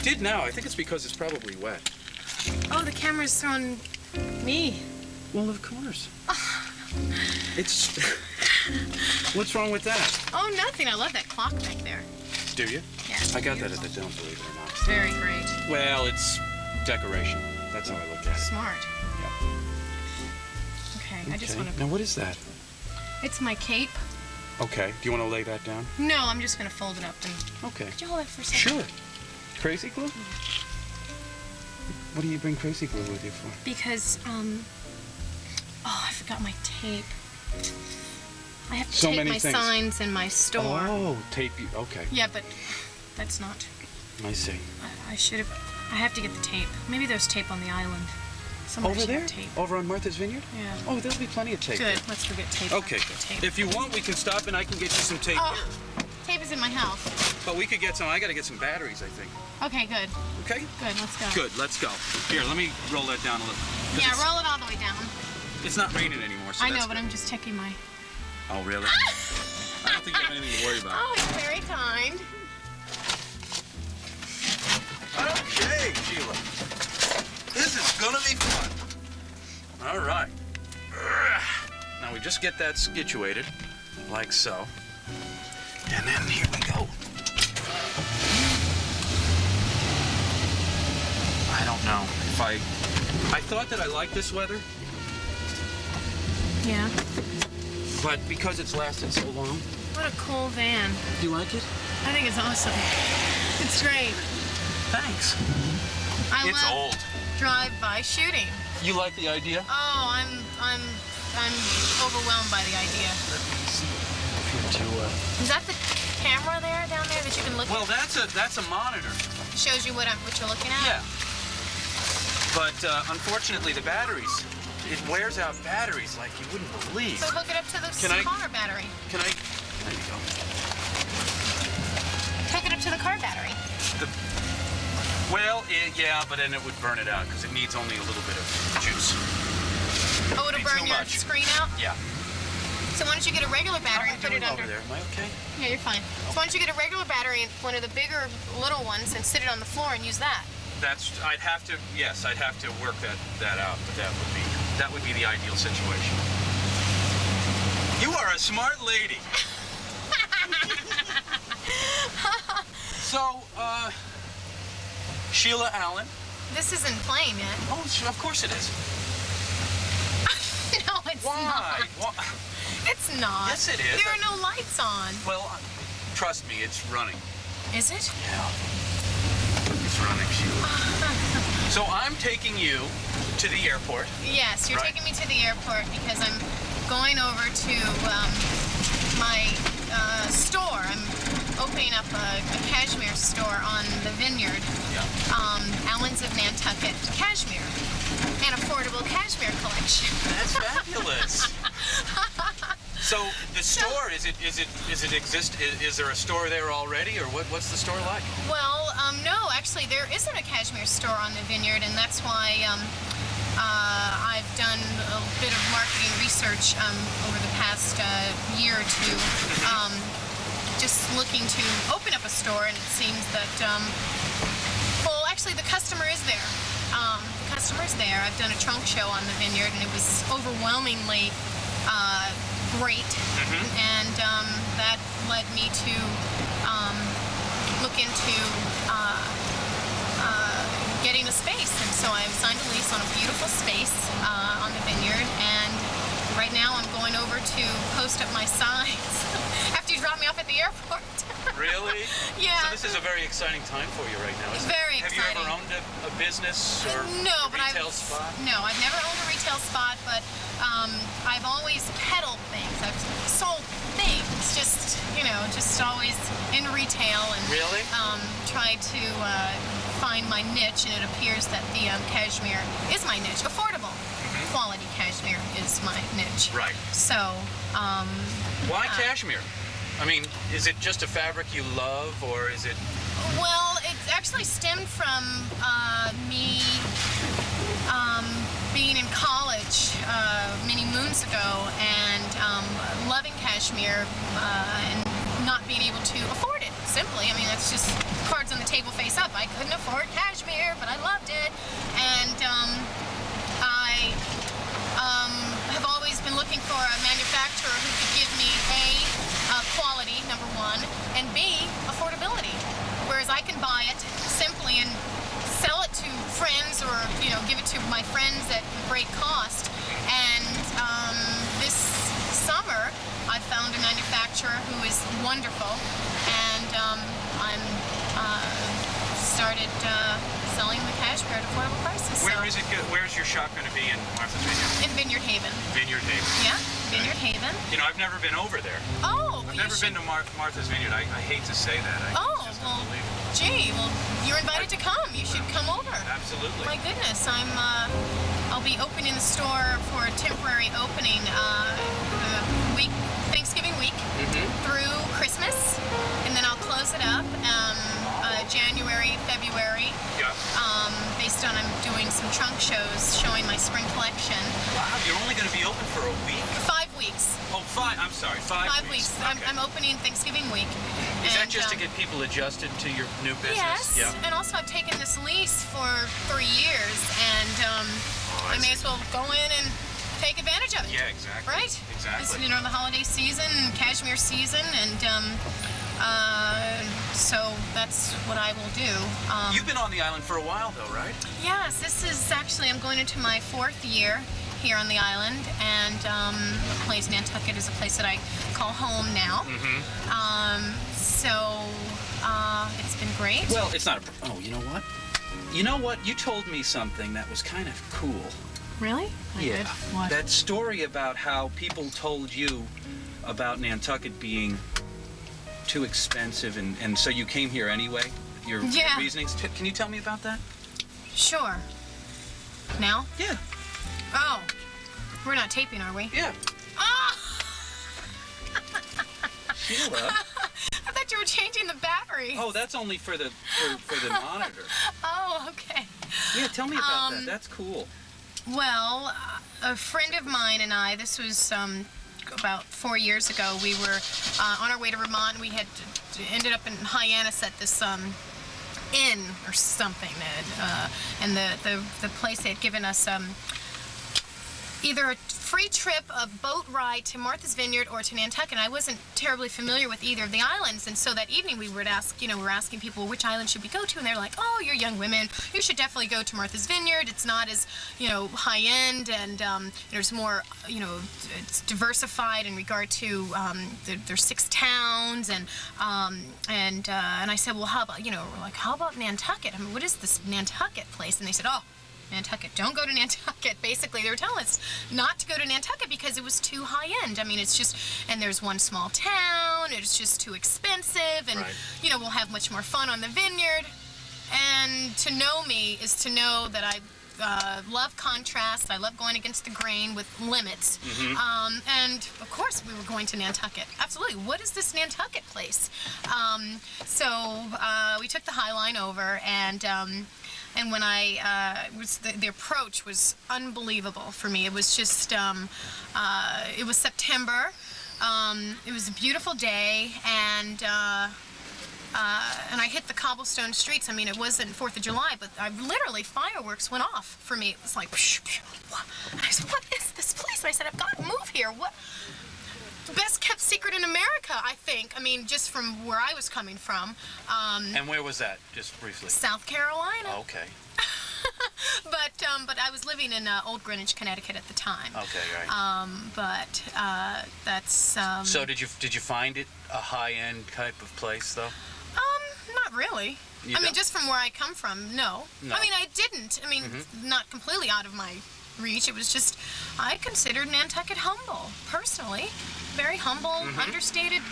did now. I think it's because it's probably wet. Oh, the camera's on me. Well, of course. It's... What's wrong with that? Oh, nothing. I love that clock back there. Do you? Yeah. I got that at the dump, believe it or not. It's very great. Well, it's decoration. That's how I look at it. Smart. Yeah. Okay, I just want to... Now, what is that? It's my cape. Okay. Do you want to lay that down? No, I'm just going to fold it up and... Okay. Could you hold that for a second? Sure. Crazy glue? What do you bring crazy glue with you for? Because, oh, I forgot my tape. I have to So tape many my things. signs in my store. Oh, tape you. Okay. Yeah, but that's not... I see. I should have... I have to get the tape. Maybe there's tape on the island. Somewhere Over should have there? tape. Over on Martha's Vineyard? Yeah. Oh, there'll be plenty of tape. Good. There. Let's forget tape. Okay. Tape. If you want, we can stop and I can get you some tape. Oh, tape is in my house. But we could get some. I got to get some batteries, I think. Okay, good. Okay? Good, let's go. Good, let's go. Here, let me roll that down a little. Yeah, roll it all the way down. It's not raining anymore, so I know, that's but good. I'm just checking my... Oh, really? I don't think you have anything to worry about. Oh, you're very kind. Okay, Sheila. This is gonna be fun. All right. Now we just get that situated, like so. And then here we go. I don't know if I thought that I liked this weather, Yeah. but because it's lasted so long. What a cool van. Do you like it? I think it's awesome. It's great. Thanks. I It's love old. drive-by shooting. You like the idea? Oh, I'm overwhelmed by the idea. Let me see if you're too, Is that the camera there, down there, that you can look Well, at? that's a monitor. Shows you what you're looking at? Yeah. But unfortunately, the batteries, it wears out batteries like you wouldn't believe. So hook it up to the car battery. Can I? There you go. Hook it up to the car battery. Yeah, but then it would burn it out because it needs only a little bit of juice. Oh, it'll burn your much. screen out? Yeah. So why don't you get a regular battery and put it under? Over there? Am I okay? Yeah, you're fine. So why don't you get a regular battery and one of the bigger little ones and sit it on the floor and use that? I'd have to work that out, but that would be the ideal situation. You are a smart lady. So, Sheila Allen. This isn't playing yet. Oh, sure, of course it is. No, it's Why? not. Why? It's not. Yes, it is. There are no lights on. Well, trust me, it's running. Is it? Yeah. It's running, Sheila. So I'm taking you to the airport. Yes, you're taking me to the airport because I'm going over to my store. I'm opening up a cashmere store on the Vineyard. Yeah. Allen's of Nantucket Cashmere. An affordable cashmere collection. That's fabulous. So the store, is there a store there already, or what's the store like? Well, no, actually there isn't a cashmere store on the Vineyard, and that's why I've done a bit of marketing research over the past year or two, just looking to open up a store, and it seems that, well, actually the customer is there. The customer's there. I've done a trunk show on the Vineyard, and it was overwhelmingly great, and that led me to look into getting a space, and so I've signed a lease on a beautiful space on the Vineyard, and right now I'm going over to post up my signs after you drop me off at the airport. Really? Yeah. So this is a very exciting time for you right now, isn't it? Very exciting. exciting. Have you ever owned a business or no, a retail spot? No, I've never owned a retail spot, but I've always peddled things. I've sold things, just always in retail, and really tried to find my niche, and it appears that the cashmere is my niche. Affordable quality cashmere is my niche. Right. So, why cashmere? I mean, is it just a fabric you love, or is it... Well, it actually stemmed from me being in college many moons ago, and loving cashmere and not being able to afford it, simply. I mean, that's just cards in the table face up. I couldn't afford cashmere, but I loved it. And I have always been looking for a manufacturer who could give me quality, number one, and B, affordability. Whereas I can buy it simply and sell it to friends, or give it to my friends at great cost. And this summer I found a manufacturer who is wonderful, and I'm started selling the cashmere at affordable prices. Where's your shop going to be in Martha's Vineyard? In Vineyard Haven. Vineyard Haven. Yeah, Vineyard Haven. I've never been over there. Oh, I've never been to Martha's Vineyard. I hate to say that. It's just unbelievable. Gee, well, you're invited to come. You should come over. Absolutely. My goodness, I'll be opening the store for a temporary opening Thanksgiving week through Christmas, and then I'll close it up January, February. Yeah. Based on I'm doing some trunk shows showing my spring collection. Wow, you're only going to be open for a week? 5 weeks. Oh, I'm sorry, 5 weeks. Okay. I'm opening Thanksgiving week. Is that just to get people adjusted to your new business? Yes, yeah. And also I've taken this lease for 3 years, and I may as well go in and take advantage of it. Yeah, exactly. Right? Exactly. It's, the holiday season, cashmere season, and so that's what I will do. You've been on the island for a while, though, right? Yes, this is actually, I'm going into my 4th year here on the island, and the place Nantucket is a place that I call home now. So it's been great. Well, it's not oh, you know what? You know what? You told me something that was kind of cool. Really? Yeah. What? That story about how people told you about Nantucket being too expensive, and so you came here anyway? Your reasonings? Can you tell me about that? Sure. Now? Yeah. Oh. We're not taping, are we? Yeah. Oh! Sheila. I thought you were changing the battery. Oh, that's only for the monitor. Oh, okay. Yeah, tell me about that. That's cool. Well, a friend of mine and I, this was about 4 years ago, we were on our way to Vermont. We had ended up in Hyannis at this inn or something, and the place they had given us either a free trip, a boat ride to Martha's Vineyard or to Nantucket. And I wasn't terribly familiar with either of the islands, and so that evening we would ask, we're asking people, which island should we go to? And they're like, oh, you're young women, you should definitely go to Martha's Vineyard. It's not as, high-end, and there's more, it's diversified in regard to, there's 6 towns, and I said, well, how about, we're like, how about Nantucket? I mean, what is this Nantucket place? And they said, oh, Nantucket, don't go to Nantucket. Basically, they were telling us not to go to Nantucket because it was too high-end. I mean, it's just, and there's one small town, it's just too expensive, and, we'll have much more fun on the vineyard. And to know me is to know that I love contrast, I love going against the grain with limits. And, of course, we were going to Nantucket. Absolutely. What is this Nantucket place? So we took the High Line over, and when the approach was unbelievable for me. It was just, it was September. It was a beautiful day, and I hit the cobblestone streets. I mean, it wasn't 4th of July, but literally fireworks went off for me. It was like, psh, psh, and I said, what is this place? And I said, I've got to move here. What? Best kept secret in America, I think. I mean, just from where I was coming from. And where was that, just briefly? South Carolina. Oh, okay. But I was living in Old Greenwich, Connecticut at the time. Okay, right. That's. So did you find it a high-end type of place, though? Not really. I mean, just from where I come from, no. I mean, I didn't. I mean, not completely out of my reach. It was just, I considered Nantucket humble, personally. Very humble, understated,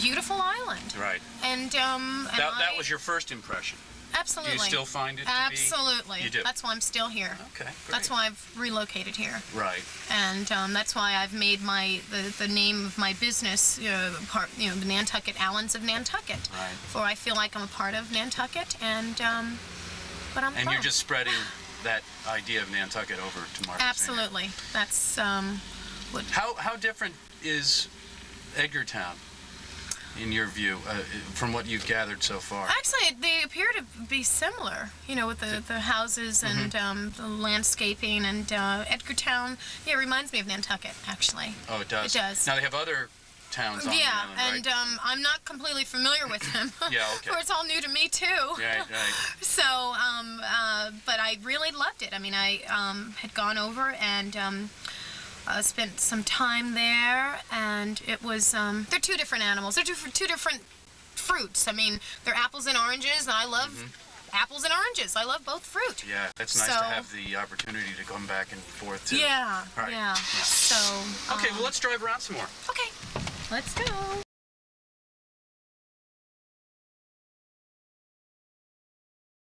beautiful island. Right. And that was your first impression. Absolutely. Do you still find it to Absolutely. be? You do. That's why I'm still here. Okay, great. That's why I've relocated here. Right. And that's why I've made the name of my business the Sheilaallen1 of Nantucket. Right. For I feel like I'm a part of Nantucket, and but I'm. And you're just spreading that idea of Nantucket over to Martha's Absolutely. Vineyard. That's what. How different is Edgartown? in your view, from what you've gathered so far? Actually, they appear to be similar, you know, with the houses and the landscaping, and Edgartown, yeah, it reminds me of Nantucket, actually. Oh, it does? It does. Now, they have other towns on the island, right? and I'm not completely familiar with them. Yeah, okay. Or it's all new to me, too. Right. So, but I really loved it. I mean, I had gone over and spent some time there, and it was, they're two different animals. They're two different fruits. I mean, they're apples and oranges, and I love apples and oranges. I love both fruit. Yeah, that's nice to have the opportunity to come back and forth, too. Yeah, Right. yeah. So... Okay, well, let's drive around some more. Okay, let's go.